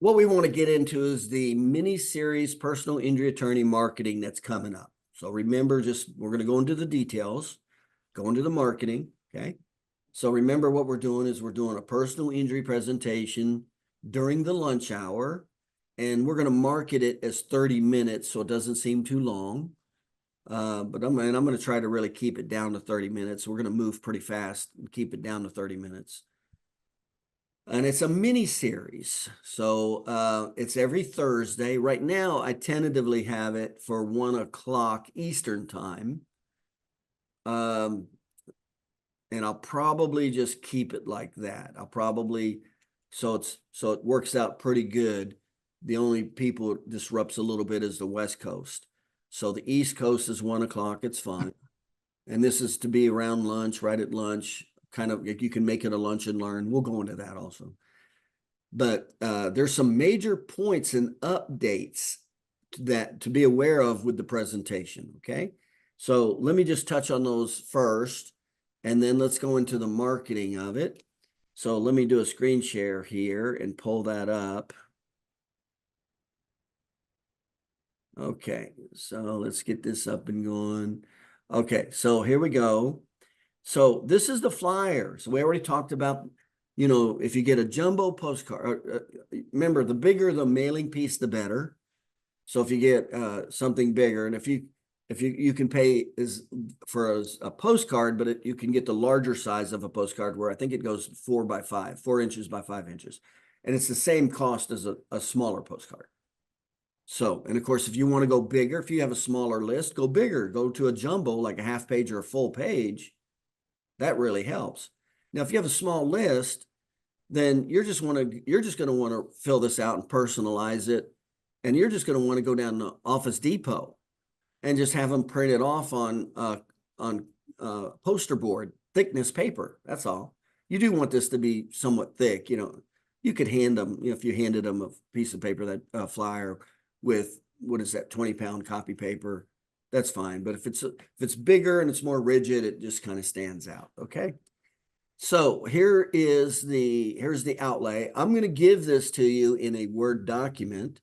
what we want to get into is the mini series personal injury attorney marketing that's coming up. So remember, we're going to go into the details, go into the marketing. Okay. So remember what we're doing is we're doing a personal injury presentation during the lunch hour, and we're going to market it as 30 minutes so it doesn't seem too long. But I'm going to try to really keep it down to 30 minutes. We're going to move pretty fast and keep it down to 30 minutes. And it's a mini series. So it's every Thursday. Right now, I tentatively have it for 1 o'clock Eastern time. And I'll probably just keep it like that. So it works out pretty good. The only people it disrupts a little bit is the West Coast. So the East Coast is 1 o'clock. It's fine. And this is to be around lunch, right at lunch, kind of, you can make it a lunch and learn. We'll go into that also. But there's some major points and updates that to be aware of with the presentation, okay? So let me just touch on those first, and then let's go into the marketing of it. So let me do a screen share here and pull that up. Okay, so let's get this up and going. Okay, so here we go. So this is the flyer. So we already talked about, if you get a jumbo postcard, remember, the bigger the mailing piece, the better. So if you get something bigger, and if you can pay for a postcard, but you can get the larger size of a postcard where I think it goes 4 inches by 5 inches. And it's the same cost as a smaller postcard. So, and of course, if you want to go bigger, if you have a smaller list, go bigger, go to a jumbo, like a half page or a full page. That really helps. Now, if you have a small list, then you're just going to want to fill this out and personalize it. And you're just going to want to go down to Office Depot and just have them print it off on poster board thickness paper. That's all. You do want this to be somewhat thick. You could hand them, if you handed them a piece of paper, that flyer with, what is that, 20-pound copy paper, that's fine. But if it's bigger and it's more rigid, it just kind of stands out. Okay. So here's the outlay. I'm going to give this to you in a Word document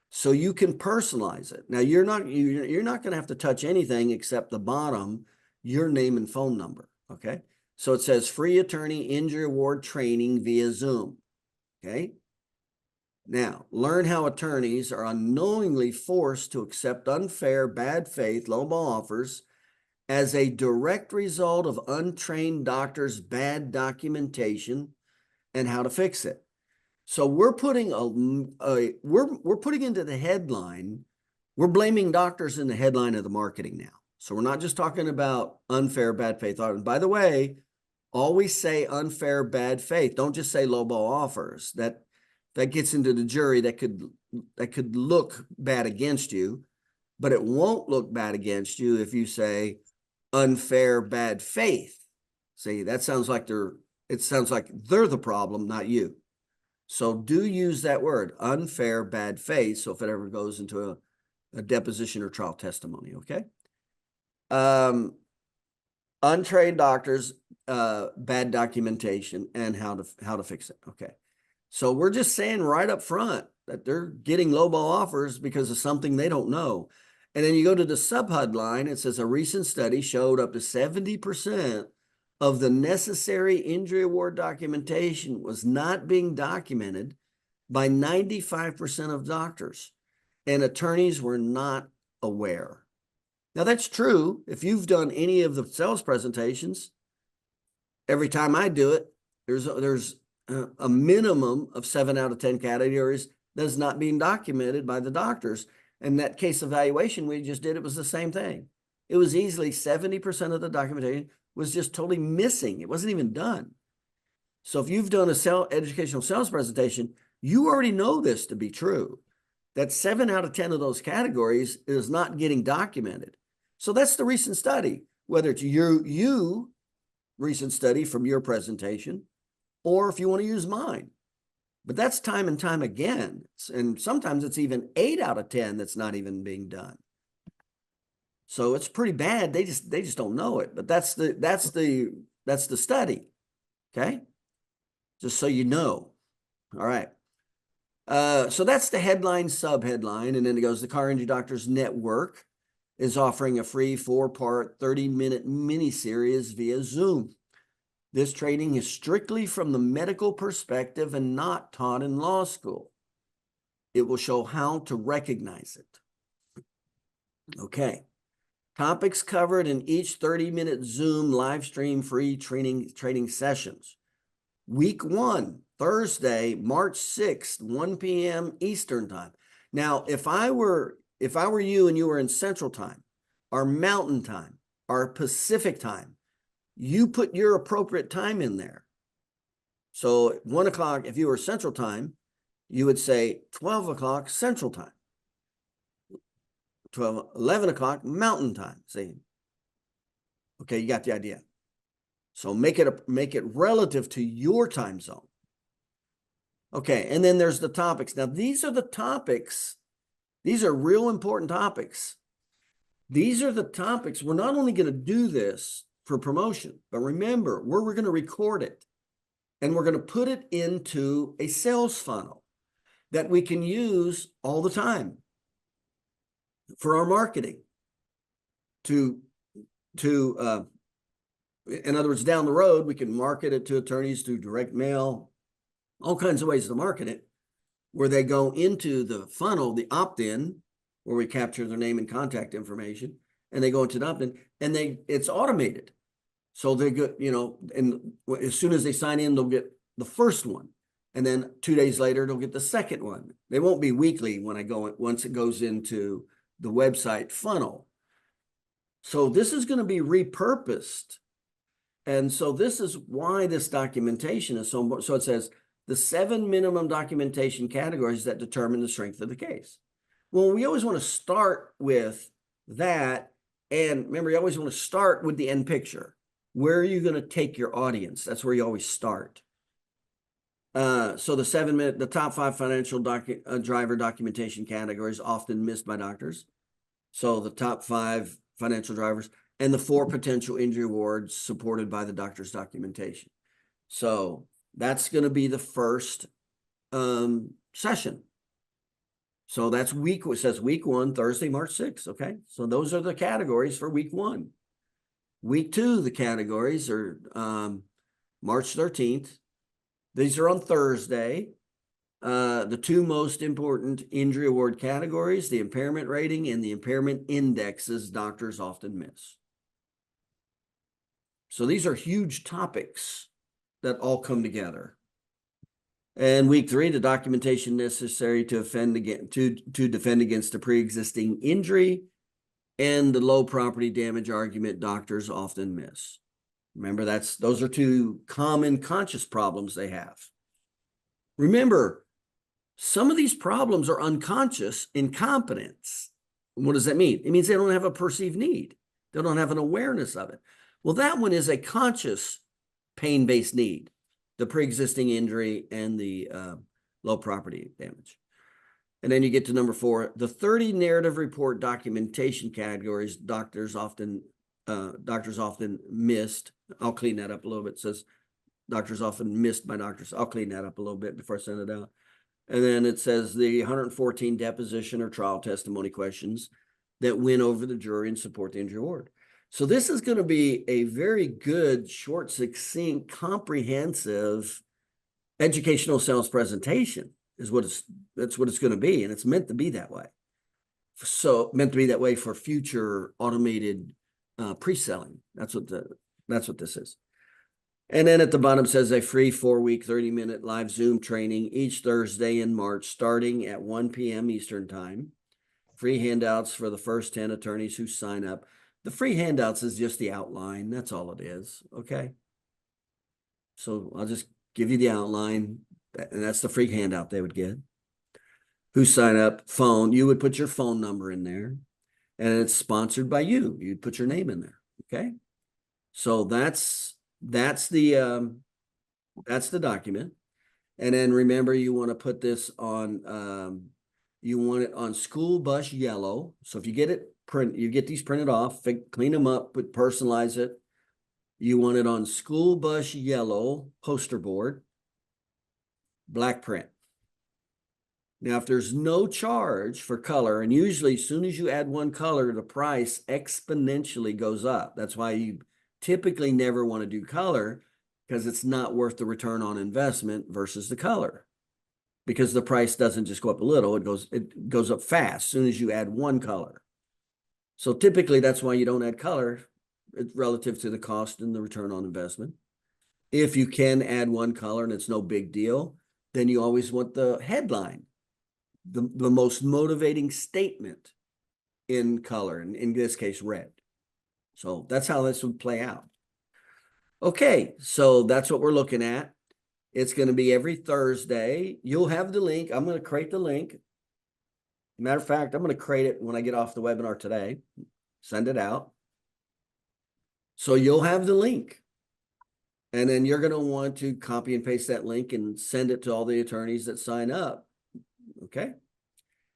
so you can personalize it. Now you're not going to have to touch anything except the bottom, your name and phone number. Okay. So it says free attorney injury award training via Zoom. Okay. Now, learn how attorneys are unknowingly forced to accept unfair, bad faith, lowball offers as a direct result of untrained doctors' bad documentation and how to fix it. So we're putting we're putting into the headline, we're blaming doctors in the headline of the marketing now. So we're not just talking about unfair, bad faith. And by the way, always say unfair, bad faith. Don't just say lowball offers. That gets into the jury that could look bad against you, but it won't look bad against you if you say unfair, bad faith. See, it sounds like they're the problem, not you. So do use that word, unfair, bad faith. So if it ever goes into a deposition or trial testimony, okay? Untrained doctors, bad documentation, and how to fix it. Okay. So we're just saying right up front that they're getting lowball offers because of something they don't know. And then you go to the sub-HUD line, it says a recent study showed up to 70% of the necessary injury award documentation was not being documented by 95% of doctors, and attorneys were not aware. Now that's true. If you've done any of the sales presentations, every time I do it, there's a minimum of 7 out of 10 categories that's not being documented by the doctors. And that case evaluation we just did, it was the same thing. It was easily 70% of the documentation was just totally missing. It wasn't even done. So if you've done a educational sales presentation, you already know this to be true, that 7 out of 10 of those categories is not getting documented. So that's the recent study, whether it's you recent study from your presentation, or if you want to use mine. But that's time and time again. And sometimes it's even 8 out of 10 that's not even being done. So it's pretty bad. They just don't know it. But that's the study. Okay? Just so you know. All right. So that's the headline, sub-headline, and then it goes, the Car Injury Doctors Network is offering a free 4-part, 30-minute mini-series via Zoom. This training is strictly from the medical perspective and not taught in law school. It will show how to recognize it. Okay. Topics covered in each 30-minute Zoom live stream free training sessions. Week 1, Thursday, March 6th, 1 p.m. Eastern time. Now, if I were you and you were in Central Time, or Mountain Time, or Pacific Time, you put your appropriate time in there. So 1 o'clock, if you were Central Time, you would say 12 o'clock Central Time. 11 o'clock Mountain Time. See? Okay, you got the idea. So make it relative to your time zone. Okay, and then there's the topics. Now, these are the topics. These are real important topics. These are the topics. We're not only going to do this for promotion, but remember, we're going to record it, and we're going to put it into a sales funnel that we can use all the time for our marketing in other words, down the road, we can market it to attorneys through direct mail, all kinds of ways to market it, where they go into the funnel, the opt-in, where we capture their name and contact information, and they go into the opt-in, and it's automated. So they get, and as soon as they sign in, they'll get the first one. And then 2 days later, they'll get the second one. They won't be weekly once it goes into the website funnel. So this is going to be repurposed. And so this is why this documentation is so important. So it says the 7 minimum documentation categories that determine the strength of the case. Well, we always want to start with that. And remember, you always want to start with the end picture. Where are you going to take your audience? That's where you always start. So the top 5 financial driver documentation categories often missed by doctors. So the top 5 financial drivers and the 4 potential injury awards supported by the doctor's documentation. So that's going to be the first session. So that's it says week 1, Thursday, March 6th. Okay. So those are the categories for week 1. Week 2, the categories are March 13th. These are on Thursday. The 2 most important injury award categories, the impairment rating and the impairment indexes doctors often miss. So these are huge topics that all come together. And week 3, the documentation necessary to defend against a pre-existing injury and the low property damage argument doctors often miss. Remember, those are 2 common conscious problems they have. Remember, some of these problems are unconscious incompetence. What does that mean? It means they don't have a perceived need. They don't have an awareness of it. Well, that one is a conscious pain-based need, the pre-existing injury and the low property damage. And then you get to number 4, the 30 narrative report documentation categories doctors often missed. I'll clean that up a little bit. It says doctors often missed by doctors. I'll clean that up a little bit before I send it out. And then it says the 114 deposition or trial testimony questions that win over the jury and support the injury award. So this is going to be a very good, short, succinct, comprehensive educational sales presentation that's what it's going to be. And it's meant to be that way. So meant to be that way for future automated pre-selling. That's what this is. And then at the bottom says a free 4-week, 30-minute live Zoom training each Thursday in March, starting at 1 p.m. Eastern time. Free handouts for the first 10 attorneys who sign up. The free handouts is just the outline. That's all it is. Okay. So I'll just give you the outline, and that's the free handout they would get. Who sign up, phone, you would put your phone number in there, and it's sponsored by you. You'd put your name in there. Okay. So that's the document. And then remember, you want to put this on, you want it on school bus yellow. So if you get these printed off, clean them up, personalize it. You want it on school bus yellow poster board, black print. Now, if there's no charge for color, and usually as soon as you add one color, the price exponentially goes up. That's why you typically never want to do color, because it's not worth the return on investment versus the color. Because the price doesn't just go up a little, it goes up fast as soon as you add one color. So typically that's why you don't add color relative to the cost and the return on investment. If you can add one color and it's no big deal, then you always want the headline, the most motivating statement in color, and in this case, red. So that's how this would play out. Okay, so that's what we're looking at. It's going to be every Thursday. You'll have the link. I'm going to create the link. Matter of fact, I'm going to create it when I get off the webinar today. Send it out. So you'll have the link. And then you're going to want to copy and paste that link and send it to all the attorneys that sign up. Okay.